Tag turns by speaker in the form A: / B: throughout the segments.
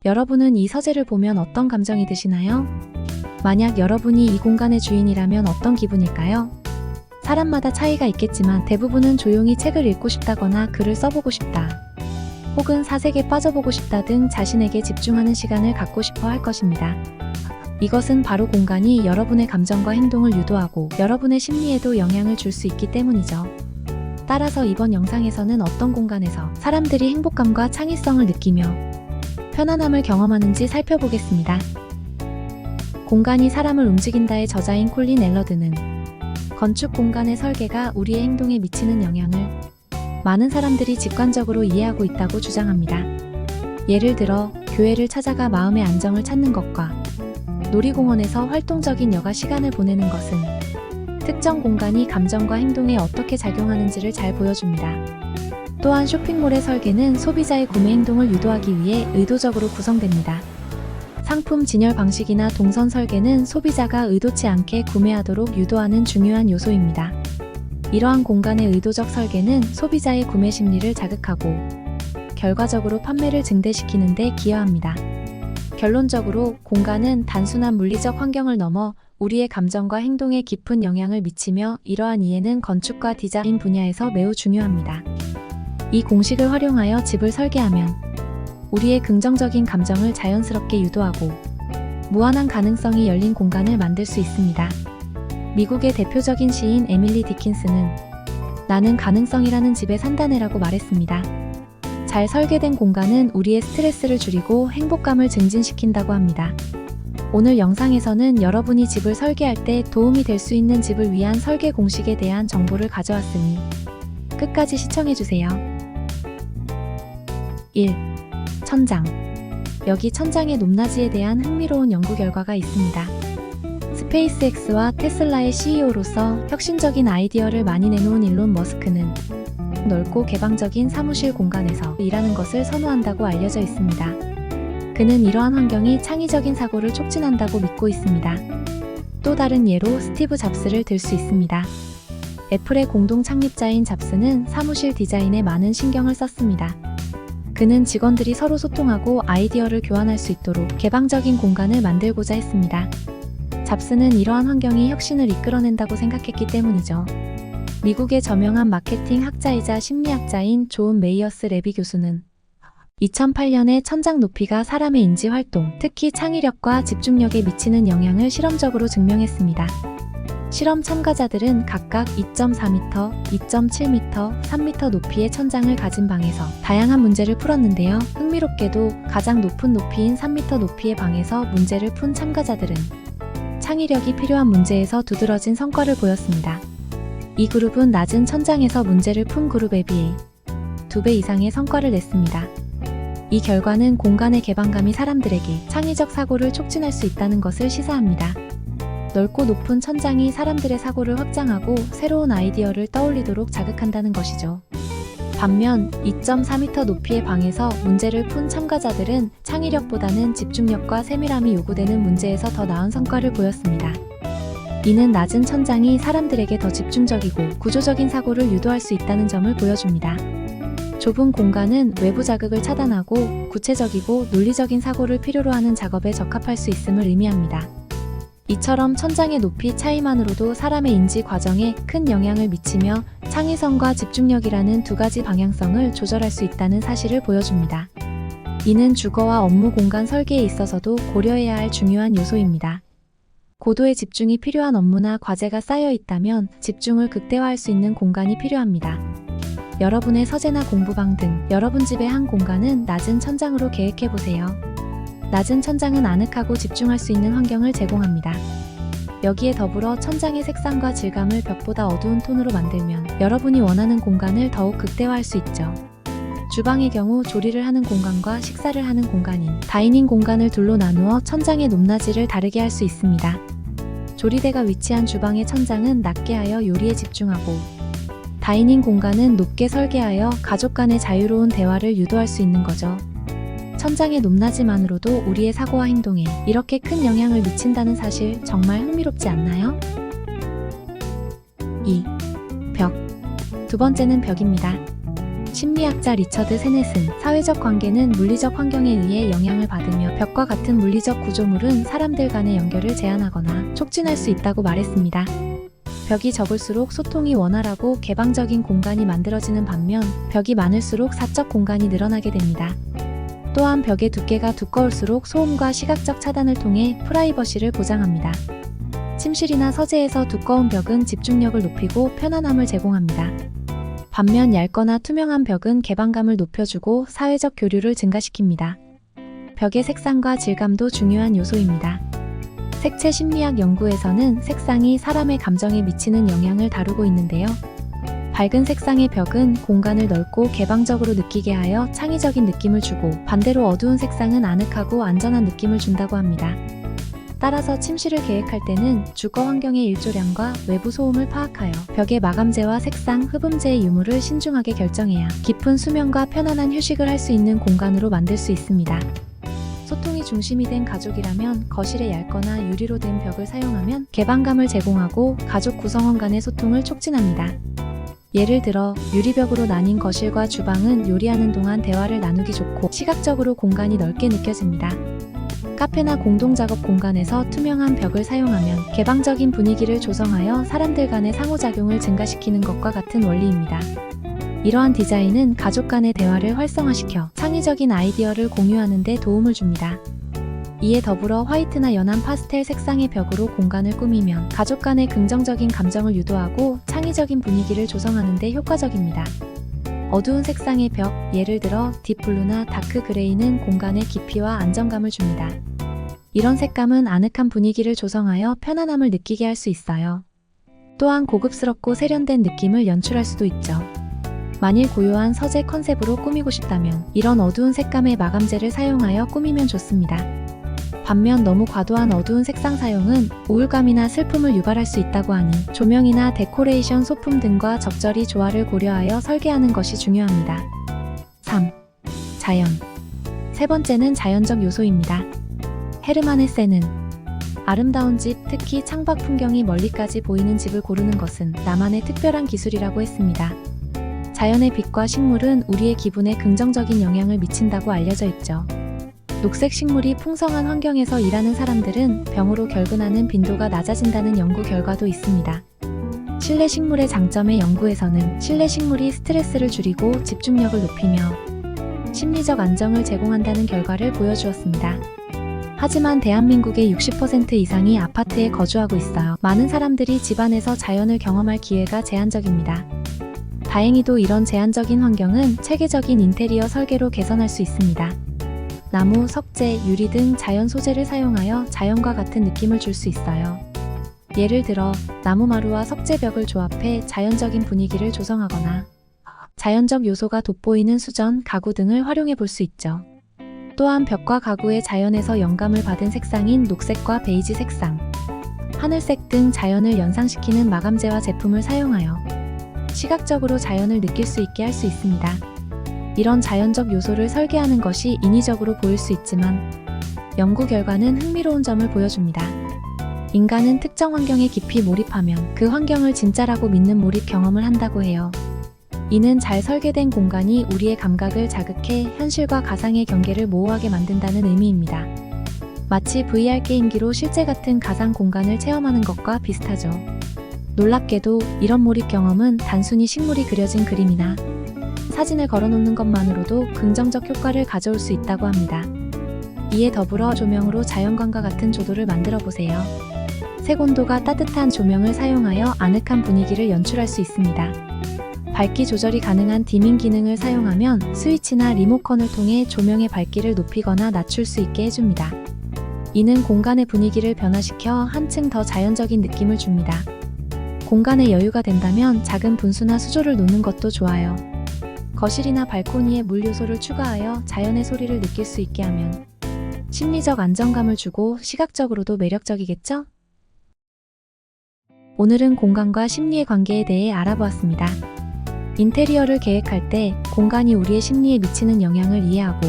A: 여러분은 이 서재를 보면 어떤 감정이 드시나요? 만약 여러분이 이 공간의 주인이라면 어떤 기분일까요? 사람마다 차이가 있겠지만 대부분은 조용히 책을 읽고 싶다거나 글을 써보고 싶다, 혹은 사색에 빠져보고 싶다 등 자신에게 집중하는 시간을 갖고 싶어 할 것입니다. 이것은 바로 공간이 여러분의 감정과 행동을 유도하고 여러분의 심리에도 영향을 줄 수 있기 때문이죠. 따라서 이번 영상에서는 어떤 공간에서 사람들이 행복감과 창의성을 느끼며 편안함을 경험하는지 살펴보겠습니다. 공간이 사람을 움직인다의 저자인 콜린 앨러드는 건축 공간의 설계가 우리의 행동에 미치는 영향을 많은 사람들이 직관적으로 이해하고 있다고 주장합니다. 예를 들어 교회를 찾아가 마음의 안정을 찾는 것과 놀이공원에서 활동적인 여가 시간을 보내는 것은 특정 공간이 감정과 행동에 어떻게 작용하는지를 잘 보여줍니다. 또한 쇼핑몰의 설계는 소비자의 구매 행동을 유도하기 위해 의도적으로 구성됩니다. 상품 진열 방식이나 동선 설계는 소비자가 의도치 않게 구매하도록 유도하는 중요한 요소입니다. 이러한 공간의 의도적 설계는 소비자의 구매 심리를 자극하고 결과적으로 판매를 증대시키는 데 기여합니다. 결론적으로 공간은 단순한 물리적 환경을 넘어 우리의 감정과 행동에 깊은 영향을 미치며 이러한 이해는 건축과 디자인 분야에서 매우 중요합니다. 이 공식을 활용하여 집을 설계하면 우리의 긍정적인 감정을 자연스럽게 유도하고 무한한 가능성이 열린 공간을 만들 수 있습니다. 미국의 대표적인 시인 에밀리 디킨스는 "나는 가능성이라는 집에 산다네라고 말했습니다. 잘 설계된 공간은 우리의 스트레스를 줄이고 행복감을 증진시킨다고 합니다. 오늘 영상에서는 여러분이 집을 설계할 때 도움이 될 수 있는 집을 위한 설계 공식에 대한 정보를 가져왔으니 끝까지 시청해주세요. 1. 천장. 여기 천장의 높낮이에 대한 흥미로운 연구 결과가 있습니다. 스페이스X와 테슬라의 CEO로서 혁신적인 아이디어를 많이 내놓은 일론 머스크는 넓고 개방적인 사무실 공간에서 일하는 것을 선호한다고 알려져 있습니다. 그는 이러한 환경이 창의적인 사고를 촉진한다고 믿고 있습니다. 또 다른 예로 스티브 잡스를 들 수 있습니다. 애플의 공동 창립자인 잡스는 사무실 디자인에 많은 신경을 썼습니다. 그는 직원들이 서로 소통하고 아이디어를 교환할 수 있도록 개방적인 공간을 만들고자 했습니다. 잡스는 이러한 환경이 혁신을 이끌어낸다고 생각했기 때문이죠. 미국의 저명한 마케팅 학자이자 심리학자인 존 메이어스 레비 교수는 2008년에 천장 높이가 사람의 인지 활동, 특히 창의력과 집중력에 미치는 영향을 실험적으로 증명했습니다. 실험 참가자들은 각각 2.4m, 2.7m, 3m 높이의 천장을 가진 방에서 다양한 문제를 풀었는데요. 흥미롭게도 가장 높은 높이인 3m 높이의 방에서 문제를 푼 참가자들은 창의력이 필요한 문제에서 두드러진 성과를 보였습니다. 이 그룹은 낮은 천장에서 문제를 푼 그룹에 비해 2배 이상의 성과를 냈습니다. 이 결과는 공간의 개방감이 사람들에게 창의적 사고를 촉진할 수 있다는 것을 시사합니다. 넓고 높은 천장이 사람들의 사고를 확장하고 새로운 아이디어를 떠올리도록 자극한다는 것이죠. 반면 2.4m 높이의 방에서 문제를 푼 참가자들은 창의력보다는 집중력과 세밀함이 요구되는 문제에서 더 나은 성과를 보였습니다. 이는 낮은 천장이 사람들에게 더 집중적이고 구조적인 사고를 유도할 수 있다는 점을 보여줍니다. 좁은 공간은 외부 자극을 차단하고 구체적이고 논리적인 사고를 필요로 하는 작업에 적합할 수 있음을 의미합니다. 이처럼 천장의 높이 차이만으로도 사람의 인지 과정에 큰 영향을 미치며 창의성과 집중력이라는 두 가지 방향성을 조절할 수 있다는 사실을 보여줍니다. 이는 주거와 업무 공간 설계에 있어서도 고려해야 할 중요한 요소입니다. 고도의 집중이 필요한 업무나 과제가 쌓여 있다면 집중을 극대화할 수 있는 공간이 필요합니다. 여러분의 서재나 공부방 등 여러분 집의 한 공간은 낮은 천장으로 계획해보세요. 낮은 천장은 아늑하고 집중할 수 있는 환경을 제공합니다. 여기에 더불어 천장의 색상과 질감을 벽보다 어두운 톤으로 만들면 여러분이 원하는 공간을 더욱 극대화할 수 있죠. 주방의 경우 조리를 하는 공간과 식사를 하는 공간인 다이닝 공간을 둘로 나누어 천장의 높낮이를 다르게 할 수 있습니다. 조리대가 위치한 주방의 천장은 낮게 하여 요리에 집중하고 다이닝 공간은 높게 설계하여 가족 간의 자유로운 대화를 유도할 수 있는 거죠. 천장의 높낮이만으로도 우리의 사고와 행동에 이렇게 큰 영향을 미친다는 사실 정말 흥미롭지 않나요? 2. 벽. 두 번째는 벽입니다. 심리학자 리처드 세넷은 사회적 관계는 물리적 환경에 의해 영향을 받으며 벽과 같은 물리적 구조물은 사람들 간의 연결을 제한하거나 촉진할 수 있다고 말했습니다. 벽이 적을수록 소통이 원활하고 개방적인 공간이 만들어지는 반면 벽이 많을수록 사적 공간이 늘어나게 됩니다. 또한 벽의 두께가 두꺼울수록 소음과 시각적 차단을 통해 프라이버시를 보장합니다. 침실이나 서재에서 두꺼운 벽은 집중력을 높이고 편안함을 제공합니다. 반면 얇거나 투명한 벽은 개방감을 높여주고 사회적 교류를 증가시킵니다. 벽의 색상과 질감도 중요한 요소입니다. 색채 심리학 연구에서는 색상이 사람의 감정에 미치는 영향을 다루고 있는데요. 밝은 색상의 벽은 공간을 넓고 개방적으로 느끼게 하여 창의적인 느낌을 주고 반대로 어두운 색상은 아늑하고 안전한 느낌을 준다고 합니다. 따라서 침실을 계획할 때는 주거 환경의 일조량과 외부 소음을 파악하여 벽의 마감재와 색상, 흡음재의 유무를 신중하게 결정해야 깊은 수면과 편안한 휴식을 할 수 있는 공간으로 만들 수 있습니다. 소통이 중심이 된 가족이라면 거실에 얇거나 유리로 된 벽을 사용하면 개방감을 제공하고 가족 구성원 간의 소통을 촉진합니다. 예를 들어 유리벽으로 나뉜 거실과 주방은 요리하는 동안 대화를 나누기 좋고 시각적으로 공간이 넓게 느껴집니다. 카페나 공동작업 공간에서 투명한 벽을 사용하면 개방적인 분위기를 조성하여 사람들 간의 상호작용을 증가시키는 것과 같은 원리입니다. 이러한 디자인은 가족 간의 대화를 활성화시켜 창의적인 아이디어를 공유하는 데 도움을 줍니다. 이에 더불어 화이트나 연한 파스텔 색상의 벽으로 공간을 꾸미면 가족 간의 긍정적인 감정을 유도하고 창의적인 분위기를 조성하는 데 효과적입니다. 어두운 색상의 벽, 예를 들어 딥블루나 다크 그레이는 공간의 깊이와 안정감을 줍니다. 이런 색감은 아늑한 분위기를 조성하여 편안함을 느끼게 할 수 있어요. 또한 고급스럽고 세련된 느낌을 연출할 수도 있죠. 만일 고요한 서재 컨셉으로 꾸미고 싶다면 이런 어두운 색감의 마감재를 사용하여 꾸미면 좋습니다. 반면 너무 과도한 어두운 색상 사용은 우울감이나 슬픔을 유발할 수 있다고 하니 조명이나 데코레이션 소품 등과 적절히 조화를 고려하여 설계하는 것이 중요합니다. 3. 자연. 세 번째는 자연적 요소입니다. 헤르만 헤세는 아름다운 집, 특히 창밖 풍경이 멀리까지 보이는 집을 고르는 것은 나만의 특별한 기술이라고 했습니다. 자연의 빛과 식물은 우리의 기분에 긍정적인 영향을 미친다고 알려져 있죠. 녹색 식물이 풍성한 환경에서 일하는 사람들은 병으로 결근하는 빈도가 낮아진다는 연구 결과도 있습니다. 실내 식물의 장점의 연구에서는 실내 식물이 스트레스를 줄이고 집중력을 높이며 심리적 안정을 제공한다는 결과를 보여주었습니다. 하지만 대한민국의 60% 이상이 아파트에 거주하고 있어요. 많은 사람들이 집안에서 자연을 경험할 기회가 제한적입니다. 다행히도 이런 제한적인 환경은 체계적인 인테리어 설계로 개선할 수 있습니다. 나무, 석재, 유리 등 자연 소재를 사용하여 자연과 같은 느낌을 줄 수 있어요. 예를 들어 나무마루와 석재벽을 조합해 자연적인 분위기를 조성하거나 자연적 요소가 돋보이는 수전, 가구 등을 활용해 볼 수 있죠. 또한 벽과 가구의 자연에서 영감을 받은 색상인 녹색과 베이지 색상, 하늘색 등 자연을 연상시키는 마감재와 제품을 사용하여 시각적으로 자연을 느낄 수 있게 할 수 있습니다. 이런 자연적 요소를 설계하는 것이 인위적으로 보일 수 있지만 연구 결과는 흥미로운 점을 보여줍니다. 인간은 특정 환경에 깊이 몰입하면 그 환경을 진짜라고 믿는 몰입 경험을 한다고 해요. 이는 잘 설계된 공간이 우리의 감각을 자극해 현실과 가상의 경계를 모호하게 만든다는 의미입니다. 마치 VR 게임기로 실제 같은 가상 공간을 체험하는 것과 비슷하죠. 놀랍게도 이런 몰입 경험은 단순히 식물이 그려진 그림이나 사진을 걸어놓는 것만으로도 긍정적 효과를 가져올 수 있다고 합니다. 이에 더불어 조명으로 자연광과 같은 조도를 만들어 보세요. 색온도가 따뜻한 조명을 사용하여 아늑한 분위기를 연출할 수 있습니다. 밝기 조절이 가능한 디밍 기능을 사용하면 스위치나 리모컨을 통해 조명의 밝기를 높이거나 낮출 수 있게 해줍니다. 이는 공간의 분위기를 변화시켜 한층 더 자연적인 느낌을 줍니다. 공간에 여유가 된다면 작은 분수나 수조를 놓는 것도 좋아요. 거실이나 발코니에 물 요소를 추가하여 자연의 소리를 느낄 수 있게 하면 심리적 안정감을 주고 시각적으로도 매력적이겠죠? 오늘은 공간과 심리의 관계에 대해 알아보았습니다. 인테리어를 계획할 때 공간이 우리의 심리에 미치는 영향을 이해하고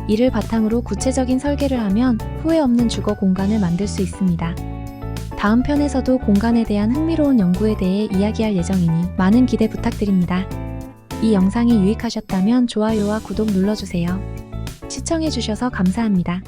A: 이를 바탕으로 구체적인 설계를 하면 후회 없는 주거 공간을 만들 수 있습니다. 다음 편에서도 공간에 대한 흥미로운 연구에 대해 이야기할 예정이니 많은 기대 부탁드립니다. 이 영상이 유익하셨다면 좋아요와 구독 눌러주세요. 시청해주셔서 감사합니다.